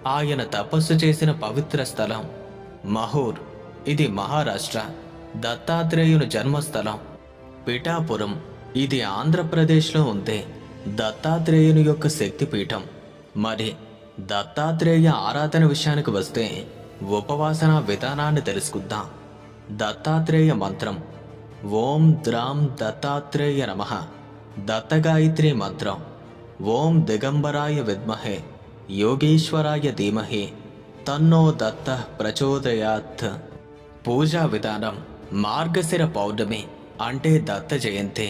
ఆయన తపస్సు చేసిన పవిత్ర స్థలం. మహూర్ ఇది మహారాష్ట్ర దత్తాత్రేయుని జన్మస్థలం. పిఠాపురం ఇది ఆంధ్రప్రదేశ్లో ఉంది. దత్తాత్రేయుని యొక్క శక్తిపీఠం. మరి దత్తాత్రేయ ఆరాధన విషయానికి వస్తే ఉపవాసన విధానాన్ని తెలుసుకుందాం. దత్తాత్రేయ మంత్రం ఓం ద్రాం దత్తాత్రేయ నమః. దత్తగాయత్రి మంత్రం ఓం దిగంబరాయ విద్మహే యోగేశ్వరాయ ధీమహి తన్నో దత్త ప్రచోదయాత్. పూజా విధానం మార్గశిర పౌర్ణమి అంటే దత్త జయంతి.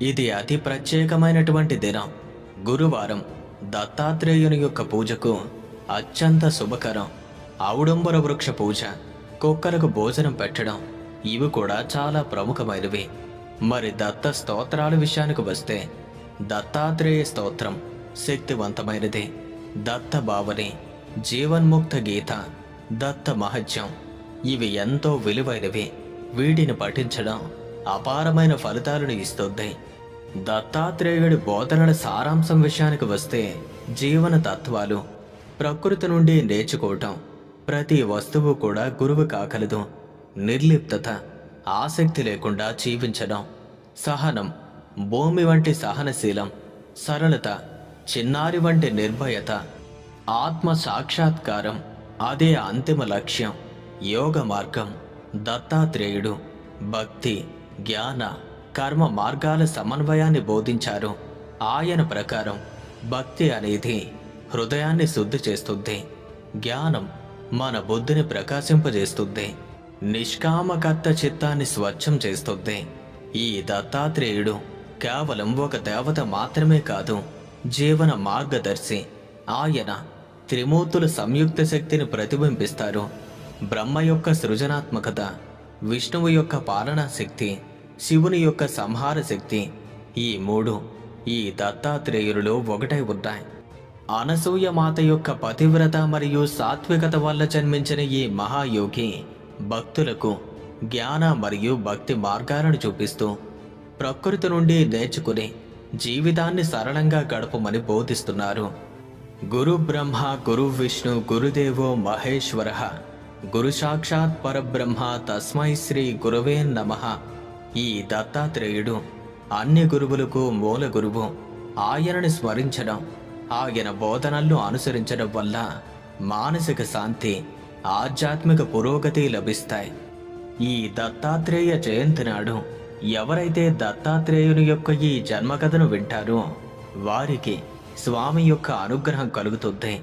ఇది అతి ప్రత్యేకమైనటువంటి దినం. గురువారం దత్తాత్రేయుని యొక్క పూజకు అత్యంత శుభకరం. ఔడంబర వృక్ష పూజ, కుక్కలకు భోజనం పెట్టడం ఇవి కూడా చాలా ప్రముఖమైనవి. మరి దత్త స్తోత్రాల విషయానికి వస్తే దత్తాత్రేయ స్తోత్రం శక్తివంతమైనది. దత్త భావని, జీవన్ముక్త గీత, దత్త మహత్యం ఇవి ఎంతో విలువైనవి. వీటిని పఠించడం అపారమైన ఫలితాలను ఇస్తుంది. దత్తాత్రేయుడి బోధనల సారాంశం విషయానికి వస్తే జీవన తత్వాలు, ప్రకృతి నుండి నేర్చుకోవటం, ప్రతి వస్తువు కూడా గురువు కాగలదు, నిర్లిప్తత, ఆసక్తి లేకుండా జీవించడం, సహనం, భూమి వంటి సహనశీలం, సరళత, చిన్నారి వంటి నిర్భయత, ఆత్మ సాక్షాత్కారం అదే అంతిమ లక్ష్యం. యోగ మార్గం దత్తాత్రేయుడు భక్తి, జ్ఞాన, కర్మ మార్గాల సమన్వయాన్ని బోధించారు. ఆయన ప్రకారం భక్తి అనేది హృదయాన్ని శుద్ధి చేస్తుంది. జ్ఞానం మన బుద్ధిని ప్రకాశింపజేస్తుంది. నిష్కామకర్త చిత్తాన్ని స్వచ్ఛం చేస్తుంది. ఈ దత్తాత్రేయుడు కేవలం ఒక దేవత మాత్రమే కాదు, జీవన మార్గదర్శి. ఆయన త్రిమూర్తుల సంయుక్త శక్తిని ప్రతిబింబిస్తారు. బ్రహ్మ యొక్క సృజనాత్మకత, విష్ణువు యొక్క పాలనా శక్తి, శివుని యొక్క సంహార శక్తి ఈ మూడు ఈ దత్తాత్రేయులలో ఒకటై ఉన్నాయి. అనసూయ మాత యొక్క పతివ్రత మరియు సాత్వికత వల్ల జన్మించిన ఈ మహాయోగి భక్తులకు జ్ఞాన మరియు భక్తి మార్గాలను చూపిస్తూ ప్రకృతి నుండి నేర్చుకుని జీవితాన్ని సరళంగా గడపమని బోధిస్తున్నారు. గురు బ్రహ్మ గురు విష్ణు గురుదేవో మహేశ్వర గురు సాక్షాత్ పరబ్రహ్మ తస్మై శ్రీ గురవే నమః. ఈ దత్తాత్రేయుడు అన్ని గురువులకు మూల గురువు. ఆయనను స్మరించడం, ఆయన బోధనలను అనుసరించడం వల్ల మానసిక శాంతి, ఆధ్యాత్మిక పురోగతి లభిస్తాయి. ఈ దత్తాత్రేయ జయంతి నాడు ఎవరైతే దత్తాత్రేయుని యొక్క ఈ జన్మకథను వింటారో వారికి స్వామి యొక్క అనుగ్రహం కలుగుతుంది.